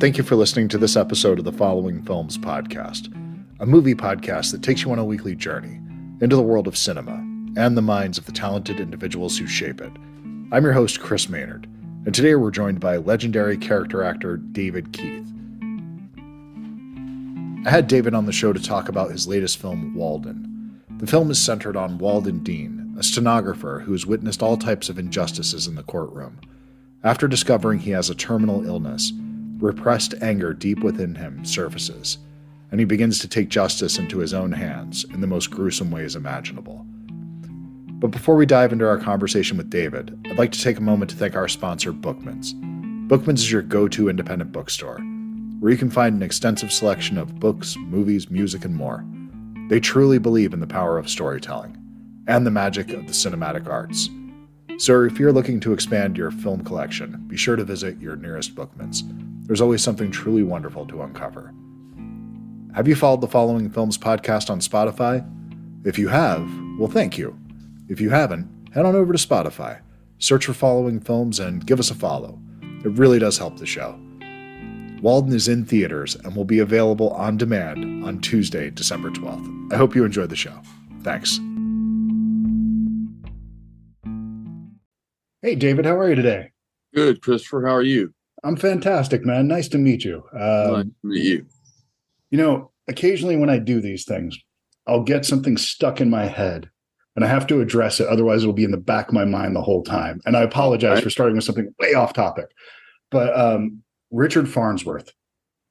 Thank you for listening to this episode of the Following Films podcast, a movie podcast that takes you on a weekly journey into the world of cinema and the minds of the talented individuals who shape it. I'm your host, Chris Maynard, and today we're joined by legendary character actor David Keith. I had David on the show to talk about his latest film, Walden. The film is centered on Walden Dean, a stenographer who has witnessed all types of injustices in the courtroom. After discovering he has a terminal illness, repressed anger deep within him surfaces, and he begins to take justice into his own hands in the most gruesome ways imaginable. But before we dive into our conversation with David, I'd like to take a moment to thank our sponsor, Bookman's. Bookman's is your go-to independent bookstore, where you can find an extensive selection of books, movies, music, and more. They truly believe in the power of storytelling and the magic of the cinematic arts. So if you're looking to expand your film collection, be sure to visit your nearest Bookman's. There's always something truly wonderful to uncover. Have you followed the Following Films podcast on Spotify? If you have, well, thank you. If you haven't, head on over to Spotify, search for Following Films, and give us a follow. It really does help the show. Walden is in theaters and will be available on demand on Tuesday, December 12th. I hope you enjoyed the show. Thanks. Hey, David, how are you today? Good, Christopher. How are you? I'm fantastic, man. Nice to meet you. Nice to meet you. You know, occasionally when I do these things, I'll get something stuck in my head and I have to address it. Otherwise, it'll be in the back of my mind the whole time. And I apologize for starting with something way off topic. But Richard Farnsworth,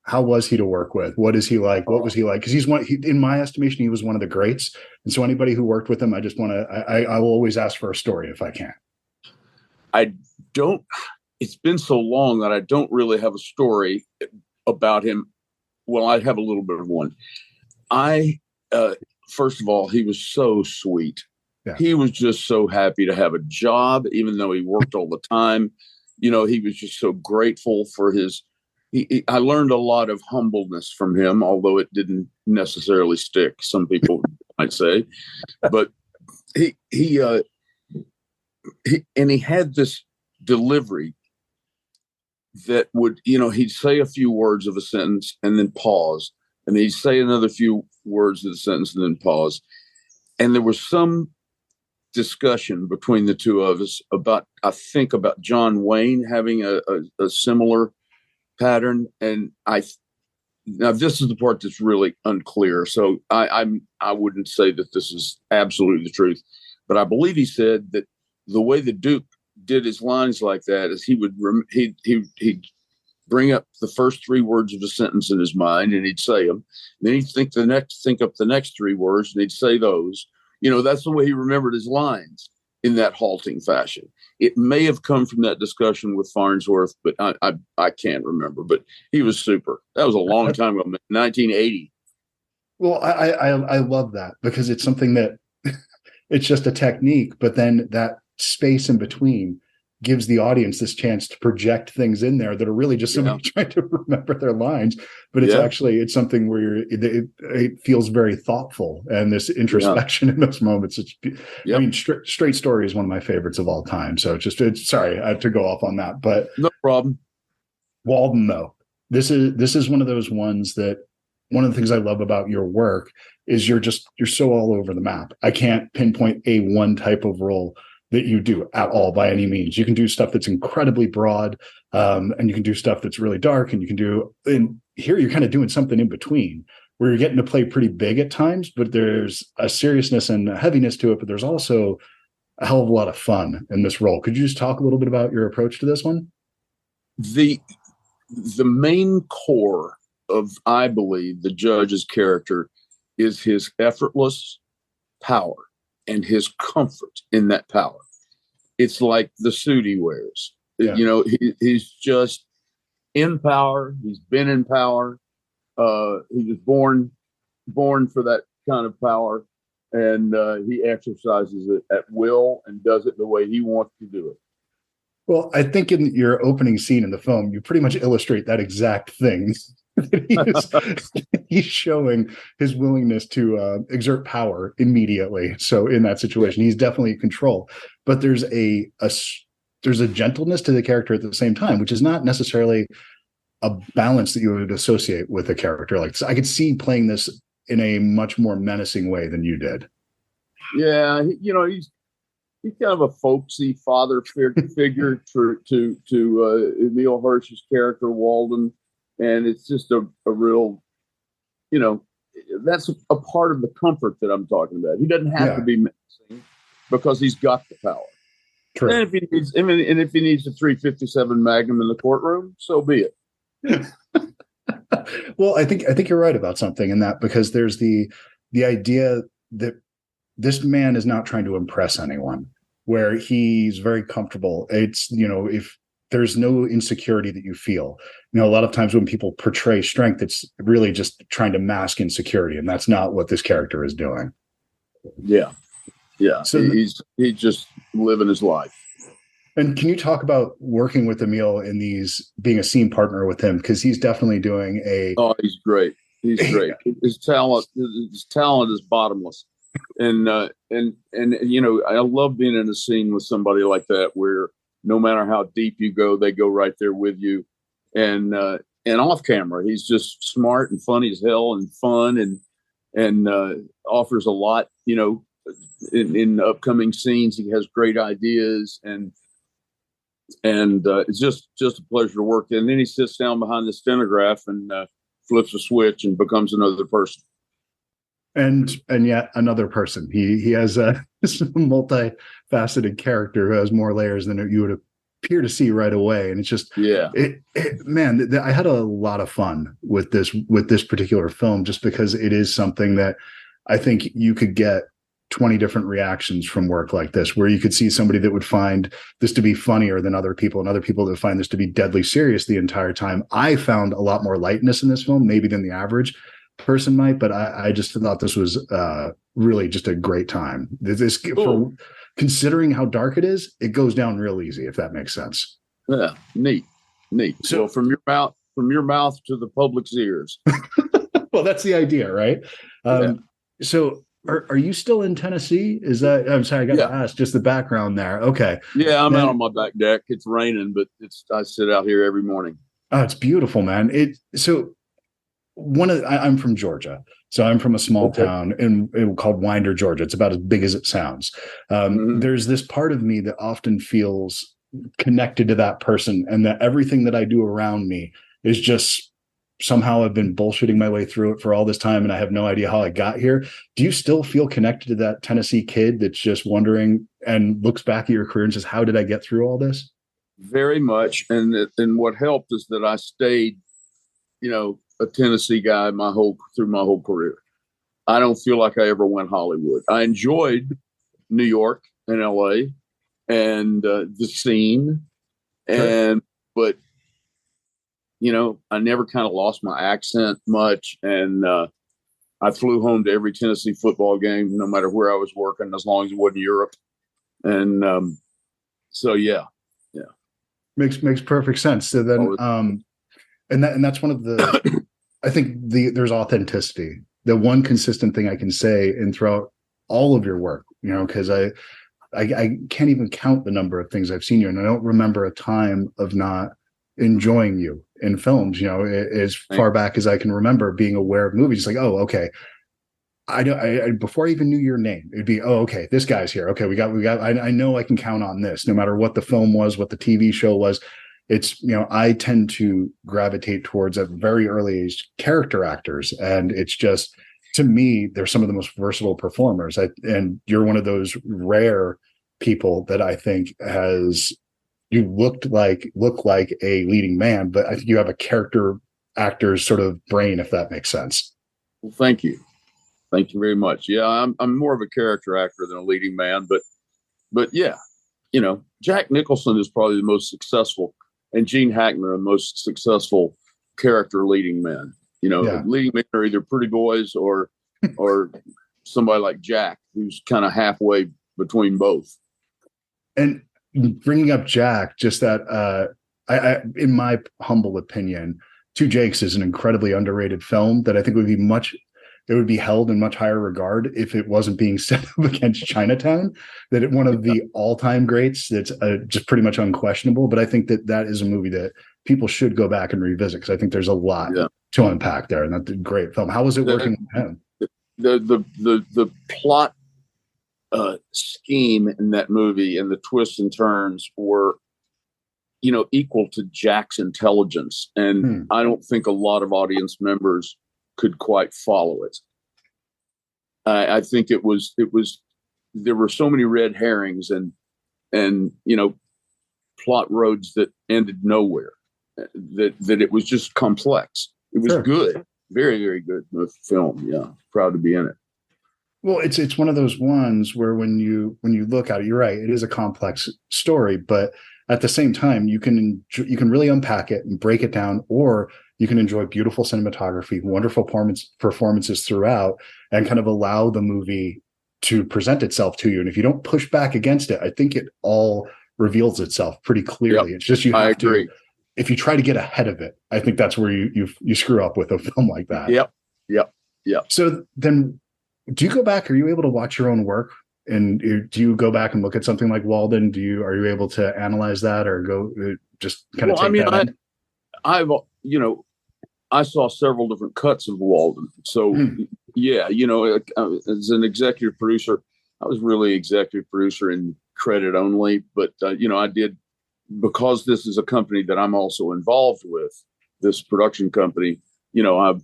how was he to work with? What is he like? What was he like? Because in my estimation, he was one of the greats. And so anybody who worked with him, I will always ask for a story if I can. It's been so long that I don't really have a story about him. Well, I have a little bit of one. First of all, he was so sweet. Yeah. He was just so happy to have a job, even though he worked all the time. You know, he was just so grateful for I learned a lot of humbleness from him, although it didn't necessarily stick, some people might say. But he had this delivery that would, he'd say a few words of a sentence and then pause. And he'd say another few words of the sentence and then pause. And there was some discussion between the two of us about John Wayne having a similar pattern. And now this is the part that's really unclear. So I wouldn't say that this is absolutely the truth, but I believe he said that the way the Duke did his lines like that is he'd bring up the first three words of a sentence in his mind and he'd say them. Then he'd think up the next three words and he'd say those. That's the way he remembered his lines in that halting fashion. It may have come from that discussion with Farnsworth, but I can't remember. But he was super. That was a long time ago, 1980. Well, I love that because it's something that it's just a technique, but then that space in between gives the audience this chance to project things in there that are really just somebody trying to remember their lines. But it's something where it feels very thoughtful, and this introspection in those moments. I mean, Straight Story is one of my favorites of all time. So sorry, I have to go off on that, but no problem. Walden, though, this is one of those ones that one of the things I love about your work is you're so all over the map. I can't pinpoint one type of role that you do at all by any means. You can do stuff that's incredibly broad, and you can do stuff that's really dark, and here you're kind of doing something in between where you're getting to play pretty big at times, but there's a seriousness and a heaviness to it, but there's also a hell of a lot of fun in this role. Could you just talk a little bit about your approach to this one? The main core of, I believe, the judge's character is his effortless power and his comfort in that power. It's like the suit he wears. Yeah. He's just in power. He's been in power. He was born for that kind of power, and he exercises it at will and does it the way he wants to do it. Well, I think in your opening scene in the film, you pretty much illustrate that exact thing. He's showing his willingness to exert power immediately. So in that situation, he's definitely in control. But there's a gentleness to the character at the same time, which is not necessarily a balance that you would associate with a character like this. I could see playing this in a much more menacing way than you did. Yeah, he's kind of a folksy father figure to Emil Hirsch's character Walden, and it's just a real, that's a part of the comfort that I'm talking about. He doesn't have to be menacing because he's got the power. True. And if he needs a 357 Magnum in the courtroom, so be it. Well, I think you're right about something in that, because there's the idea that this man is not trying to impress anyone, where he's very comfortable. It's, if there's no insecurity that you feel, a lot of times when people portray strength, it's really just trying to mask insecurity. And that's not what this character is doing. Yeah. Yeah. So he's just living his life. And can you talk about working with Emil in these, being a scene partner with him? Because he's definitely doing he's great. He's great. His talent is bottomless. And I love being in a scene with somebody like that, where no matter how deep you go, they go right there with you. And off camera, he's just smart and funny as hell and fun and offers a lot, in upcoming scenes. He has great ideas and it's just a pleasure to work. And then he sits down behind the stenograph and flips a switch and becomes another person. And yet another person. He has a multifaceted character who has more layers than you would appear to see right away. And it's just, man, I had a lot of fun with this particular film, just because it is something that I think you could get 20 different reactions from work like this, where you could see somebody that would find this to be funnier than other people, and other people that find this to be deadly serious the entire time. I found a lot more lightness in this film, maybe than the average person might, but I just thought this was really just a great time. For considering how dark it is, it goes down real easy, if that makes sense. Yeah, neat. So from your mouth to the public's ears. Well, that's the idea, right? So are you still in Tennessee? I'm sorry, I got to ask, just the background there. Okay. Yeah, I'm out on my back deck. It's raining, but I sit out here every morning. Oh, it's beautiful, man. I'm from Georgia, so I'm from a small town called Winder, Georgia. It's about as big as it sounds. There's this part of me that often feels connected to that person, and that everything that I do around me is just somehow I've been bullshitting my way through it for all this time, and I have no idea how I got here. Do you still feel connected to that Tennessee kid that's just wondering and looks back at your career and says, how did I get through all this? Very much. And what helped is that I stayed, a Tennessee guy through my whole career. I don't feel like I ever went Hollywood. I enjoyed New York and LA and the scene, but I never kind of lost my accent much, and I flew home to every Tennessee football game, no matter where I was working, as long as it wasn't Europe. And so makes perfect sense. So then, and that's one of the, I think there's authenticity. The one consistent thing I can say and throughout all of your work, because I can't even count the number of things I've seen you, and I don't remember a time of not enjoying you in films, as far back as I can remember being aware of movies. It's like, oh, okay. I before I even knew your name, it'd be, oh, okay, this guy's here. Okay, we got, I know I can count on this, no matter what the film was, what the TV show was. It's, I tend to gravitate towards, at very early age, character actors. And it's just, to me, they're some of the most versatile performers. And you're one of those rare people that I think you look like a leading man, but I think you have a character actor's sort of brain, if that makes sense. Well, thank you. Thank you very much. Yeah, I'm more of a character actor than a leading man, but yeah, Jack Nicholson is probably the most successful, and Gene Hackman are the most successful character leading men. Leading men are either pretty boys or somebody like Jack, who's kind of halfway between both. And bringing up Jack, just that, I in my humble opinion, Two Jakes is an incredibly underrated film that I think would be much it would be held in much higher regard if it wasn't being set up against Chinatown, one of the all-time greats that's just pretty much unquestionable. But I think that is a movie that people should go back and revisit, because I think there's a lot to unpack there, and that's a great film. How was it working with him? The plot scheme in that movie and the twists and turns were, equal to Jack's intelligence. And I don't think a lot of audience members could quite follow it. I think there were so many red herrings and plot roads that ended nowhere, that it was just complex. It was good. Very, very good film. Yeah. Proud to be in it. Well, it's one of those ones where when you look at it, you're right. It is a complex story, but at the same time, you can really unpack it and break it down, or you can enjoy beautiful cinematography, wonderful performances throughout, and kind of allow the movie to present itself to you. And if you don't push back against it, I think it all reveals itself pretty clearly. It's just I agree. If you try to get ahead of it, I think that's where you screw up with a film like that. Yep. So then, do you go back? Are you able to watch your own work? And do you go back and look at something like Walden? Are you able to analyze that, or go just kind of take that in? I saw several different cuts of Walden. So as an executive producer, I was really executive producer in credit only, but I did, because this is a company that I'm also involved with, this production company. I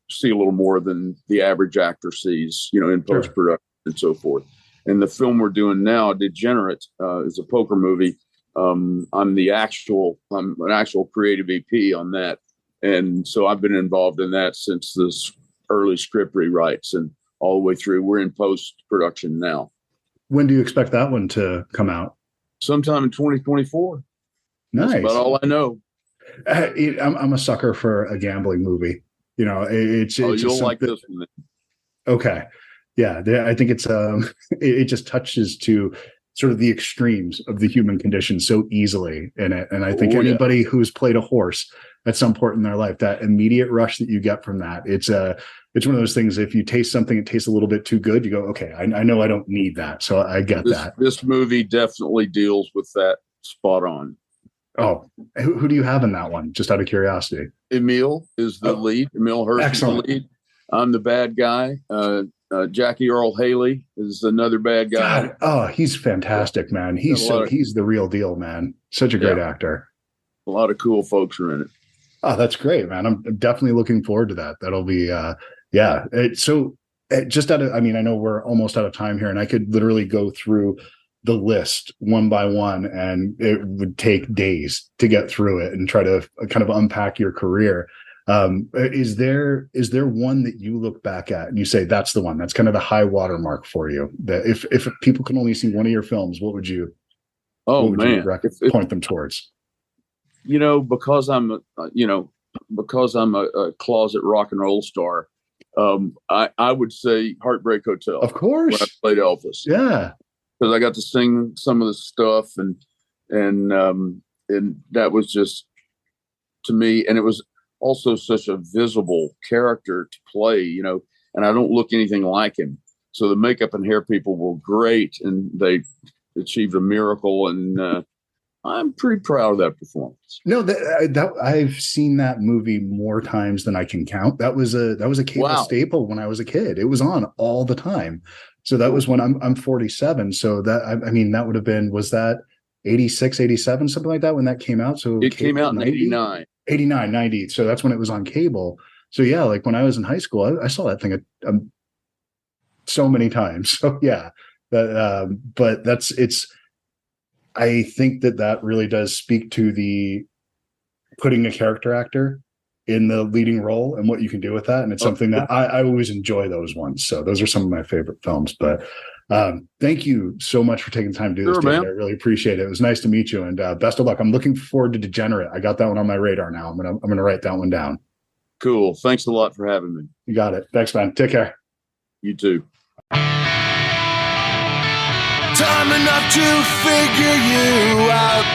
see a little more than the average actor sees, in post-production and so forth. And the film we're doing now, Degenerate, is a poker movie. I'm an actual creative VP on that. And so I've been involved in that since this early script rewrites and all the way through. We're in post-production now. When do you expect that one to come out? Sometime in 2024. Nice. That's about all I know. I'm a sucker for a gambling movie. You'll like this one then. Okay. Yeah, I think it's it just touches to sort of the extremes of the human condition so easily in it. And I think anybody who's played a horse at some point in their life, that immediate rush that you get from that, it's one of those things. If you taste something, it tastes a little bit too good, you go, okay, I know I don't need that. So I get that. This movie definitely deals with that spot on. Oh, who do you have in that one? Just out of curiosity. Emil is the lead. Emil Hirsch is the lead. I'm the bad guy. Jackie Earl Haley is another bad guy. God, oh, he's fantastic, man. He's the real deal, man. Such a great actor. A lot of cool folks are in it. Oh, that's great, man. I'm definitely looking forward to that. That'll be, I know we're almost out of time here, and I could literally go through the list one by one, and it would take days to get through it and try to kind of unpack your career. Is there one that you look back at and you say, that's the one, that's kind of the high watermark for you, that if people can only see one of your films, what would you point them towards? Because I'm a closet rock and roll star, I would say Heartbreak Hotel. Of course. When I played Elvis. Yeah. Because I got to sing some of the stuff and that was just, to me, and it was also such a visible character to play, and I don't look anything like him. So the makeup and hair people were great, and they achieved a miracle, and I'm pretty proud of that performance. No, that I've seen that movie more times than I can count. That was a cable staple when I was a kid. It was on all the time. So that was when I'm 47. So that, that would have been, was that 86, 87, something like that when that came out? So it came out in 89. 89, 90. So that's when it was on cable. So yeah, like when I was in high school, I saw that thing so many times. So yeah, but I think that really does speak to the putting a character actor in the leading role and what you can do with that. And it's something that I always enjoy those ones. So those are some of my favorite films, but thank you so much for taking the time to do this, David. I really appreciate it. It was nice to meet you, and best of luck. I'm looking forward to Degenerate. I got that one on my radar now. I'm gonna write that one down. Cool. Thanks a lot for having me. You got it. Thanks, man. Take care. You too. Time enough to figure you out.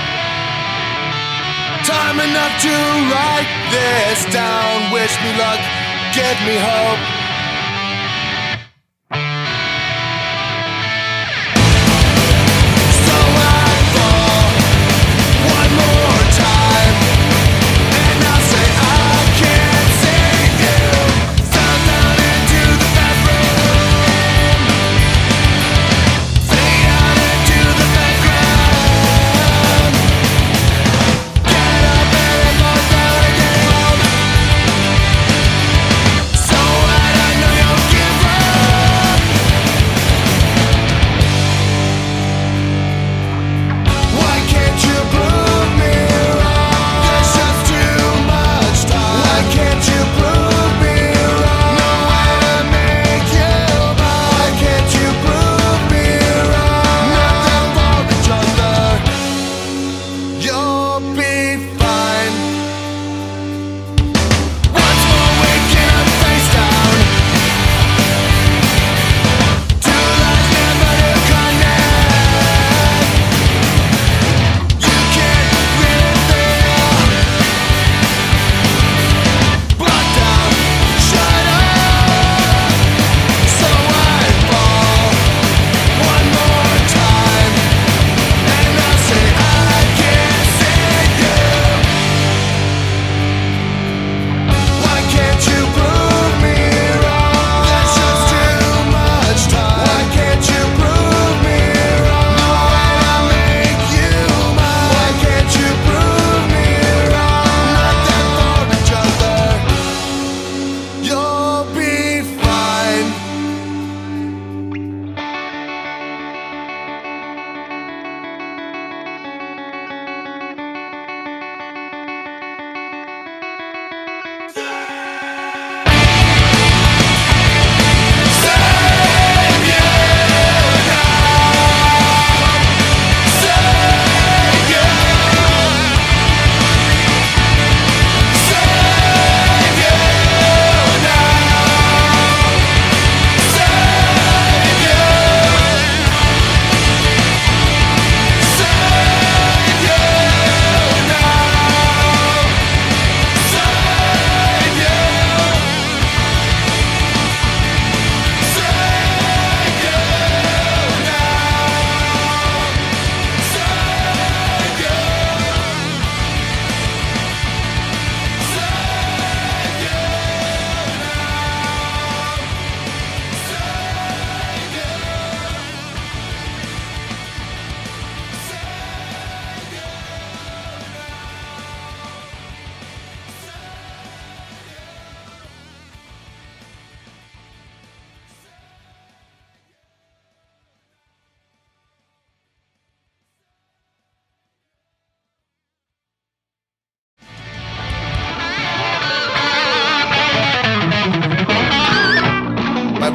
Time enough to write this down. Wish me luck, give me hope.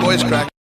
voice crack.